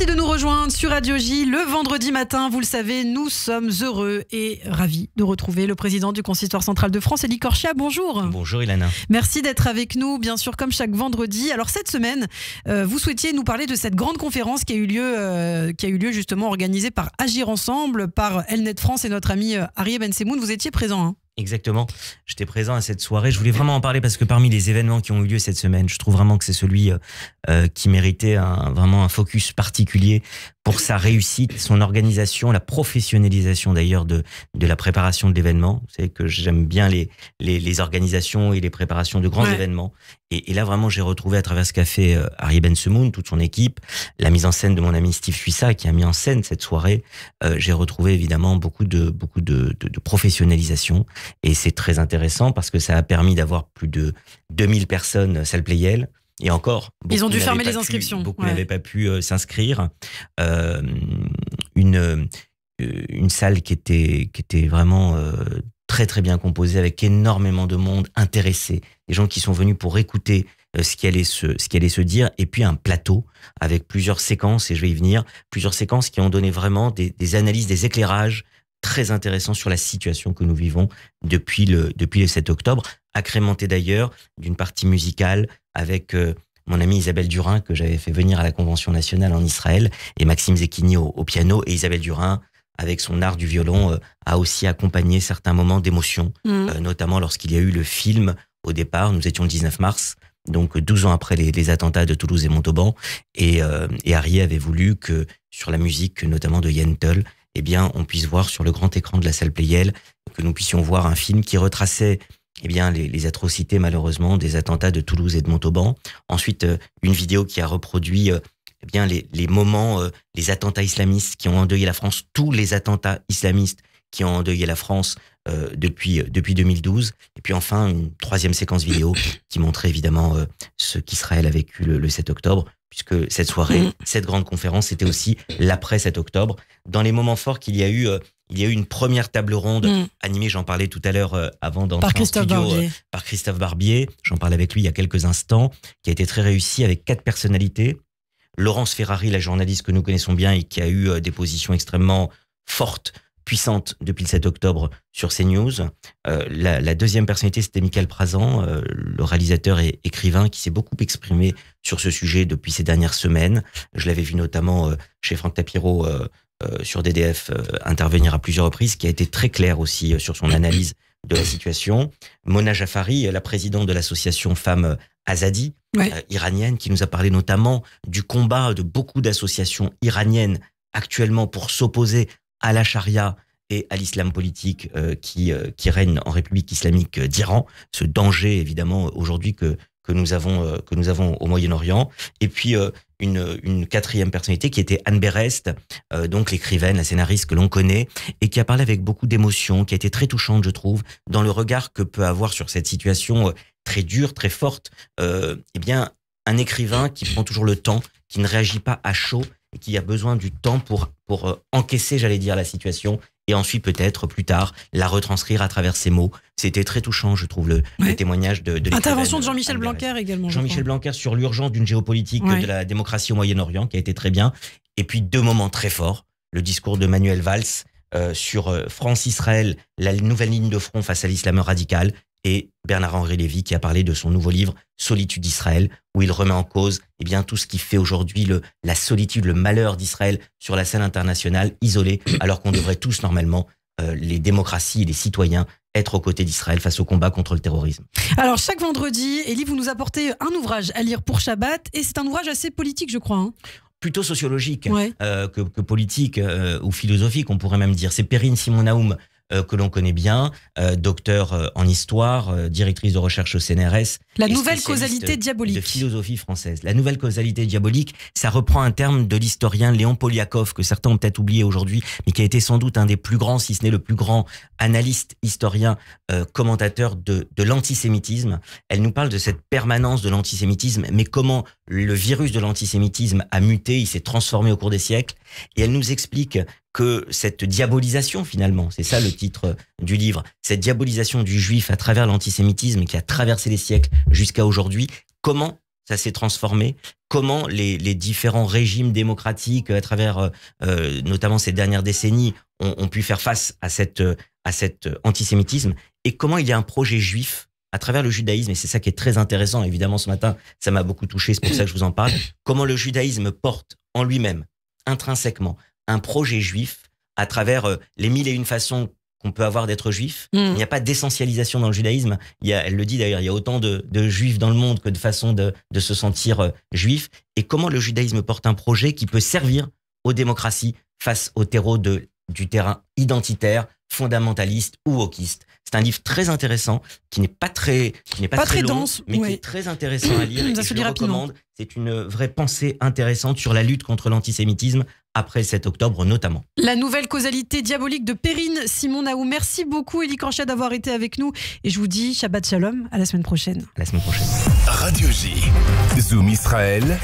Merci de nous rejoindre sur Radio J le vendredi matin. Vous le savez, nous sommes heureux et ravis de retrouver le président du Consistoire central de France, Élie Corchia. Bonjour. Bonjour Ilana. Merci d'être avec nous, bien sûr, comme chaque vendredi. Alors cette semaine, vous souhaitiez nous parler de cette grande conférence qui a eu lieu justement organisée par Agir Ensemble, par Elnet France et notre ami Arié Bensemoun. Vous étiez présent, hein? Exactement, j'étais présent à cette soirée. Je voulais vraiment en parler parce que parmi les événements qui ont eu lieu cette semaine, je trouve vraiment que c'est celui qui méritait vraiment un focus particulier pour sa réussite, son organisation, la professionnalisation d'ailleurs de la préparation de l'événement. Vous savez que j'aime bien les organisations et les préparations de grands événements. Et là vraiment j'ai retrouvé à travers ce qu'a fait Arié Bensemoun, toute son équipe, la mise en scène de mon ami Steve Suissa qui a mis en scène cette soirée. J'ai retrouvé évidemment beaucoup de professionnalisation. Et c'est très intéressant parce que ça a permis d'avoir plus de 2000 personnes salle Playel. Et encore, ils ont dû fermer les inscriptions. Beaucoup n'avaient pas pu s'inscrire. Une salle qui était vraiment très très bien composée, avec énormément de monde intéressé, des gens qui sont venus pour écouter ce qui allait se dire, et puis un plateau avec plusieurs séquences, et je vais y venir, plusieurs séquences qui ont donné vraiment des analyses, des éclairages très intéressants sur la situation que nous vivons depuis le 7 octobre, agrémenté d'ailleurs d'une partie musicale avec mon amie Isabelle Durin, que j'avais fait venir à la Convention nationale en Israël, et Maxime Zekini au piano, et Isabelle Durin, avec son art du violon, a aussi accompagné certains moments d'émotion, notamment lorsqu'il y a eu le film au départ. Nous étions le 19 mars, donc 12 ans après les attentats de Toulouse et Montauban, et Arié avait voulu que, sur la musique notamment de Yentl, eh bien, on puisse voir sur le grand écran de la salle Playel, que nous puissions voir un film qui retraçait eh bien, les atrocités, malheureusement, des attentats de Toulouse et de Montauban. Ensuite, une vidéo qui a reproduit eh bien, les moments, les attentats islamistes qui ont endeuillé la France, tous les attentats islamistes qui ont endeuillé la France depuis 2012. Et puis enfin, une troisième séquence vidéo qui montrait évidemment ce qu'Israël a vécu le 7 octobre, puisque cette soirée, cette grande conférence, c'était aussi l'après 7 octobre. Dans les moments forts qu'il y a eu, il y a eu une première table ronde animée, j'en parlais tout à l'heure avant d'entrer en studio, par Christophe Barbier. J'en parlais avec lui il y a quelques instants, qui a été très réussi avec 4 personnalités. Laurence Ferrari, la journaliste que nous connaissons bien et qui a eu des positions extrêmement fortes, puissante depuis le 7 octobre sur CNews. La deuxième personnalité, c'était Michael Prazan, le réalisateur et écrivain qui s'est beaucoup exprimé sur ce sujet depuis ces dernières semaines. Je l'avais vu notamment chez Franck Tapiro sur DDF intervenir à plusieurs reprises, qui a été très clair aussi sur son analyse de la situation. Mona Jafari, la présidente de l'association Femmes Azadi, iranienne, qui nous a parlé notamment du combat de beaucoup d'associations iraniennes actuellement pour s'opposer à la charia et à l'islam politique qui règne en République islamique d'Iran. Ce danger, évidemment, aujourd'hui que nous avons au Moyen-Orient. Et puis, une quatrième personnalité qui était Anne Berest, donc l'écrivaine, la scénariste que l'on connaît, et qui a parlé avec beaucoup d'émotion, qui a été très touchante, je trouve, dans le regard que peut avoir sur cette situation très dure, très forte, eh bien, un écrivain qui prend toujours le temps, qui ne réagit pas à chaud, et qui a besoin du temps pour encaisser, j'allais dire, la situation, et ensuite peut-être plus tard la retranscrire à travers ses mots. C'était très touchant, je trouve, le témoignage de intervention de Jean-Michel Blanquer également. Jean-Michel Blanquer sur l'urgence d'une géopolitique de la démocratie au Moyen-Orient, qui a été très bien. Et puis 2 moments très forts, le discours de Manuel Valls sur France-Israël, la nouvelle ligne de front face à l'islam radical, et Bernard-Henri Lévy qui a parlé de son nouveau livre « Solitude d'Israël », où il remet en cause bien, tout ce qui fait aujourd'hui la solitude, le malheur d'Israël sur la scène internationale, isolé, alors qu'on devrait tous normalement, les démocraties et les citoyens, être aux côtés d'Israël face au combat contre le terrorisme. Alors chaque vendredi, Élie, vous nous apportez un ouvrage à lire pour Shabbat, et c'est un ouvrage assez politique, je crois. Plutôt sociologique que politique ou philosophique, on pourrait même dire. C'est Perrine Simon-Naoum, que l'on connaît bien, docteur en histoire, directrice de recherche au CNRS. La nouvelle causalité diabolique. De philosophie française. La nouvelle causalité diabolique, ça reprend un terme de l'historien Léon Poliakov, que certains ont peut-être oublié aujourd'hui, mais qui a été sans doute un des plus grands, si ce n'est le plus grand analyste, historien, commentateur de l'antisémitisme. Elle nous parle de cette permanence de l'antisémitisme, mais comment le virus de l'antisémitisme a muté, il s'est transformé au cours des siècles, et elle nous explique que cette diabolisation, finalement, c'est ça le titre du livre, cette diabolisation du juif à travers l'antisémitisme qui a traversé les siècles jusqu'à aujourd'hui, comment ça s'est transformé, comment les différents régimes démocratiques à travers notamment ces dernières décennies ont pu faire face à cet antisémitisme, et comment il y a un projet juif à travers le judaïsme, et c'est ça qui est très intéressant. Évidemment, ce matin, ça m'a beaucoup touché, c'est pour ça que je vous en parle. Comment le judaïsme porte en lui-même, intrinsèquement, un projet juif à travers les 1001 façons qu'on peut avoir d'être juif. Il n'y a pas d'essentialisation dans le judaïsme. Elle le dit d'ailleurs, il y a autant de juifs dans le monde que de façons de se sentir juif. Et comment le judaïsme porte un projet qui peut servir aux démocraties face au terreau du terrain identitaire, fondamentaliste ou wokiste. C'est un livre très intéressant, qui n'est pas très long, dense, mais qui est très intéressant à lire. Et je le recommande. C'est une vraie pensée intéressante sur la lutte contre l'antisémitisme après le 7 octobre notamment. La nouvelle causalité diabolique de Perrine Simon Naou. Merci beaucoup Élie Corchia d'avoir été avec nous. Et je vous dis Shabbat Shalom, à la semaine prochaine. À la semaine prochaine. Radio J, Zoom Israël.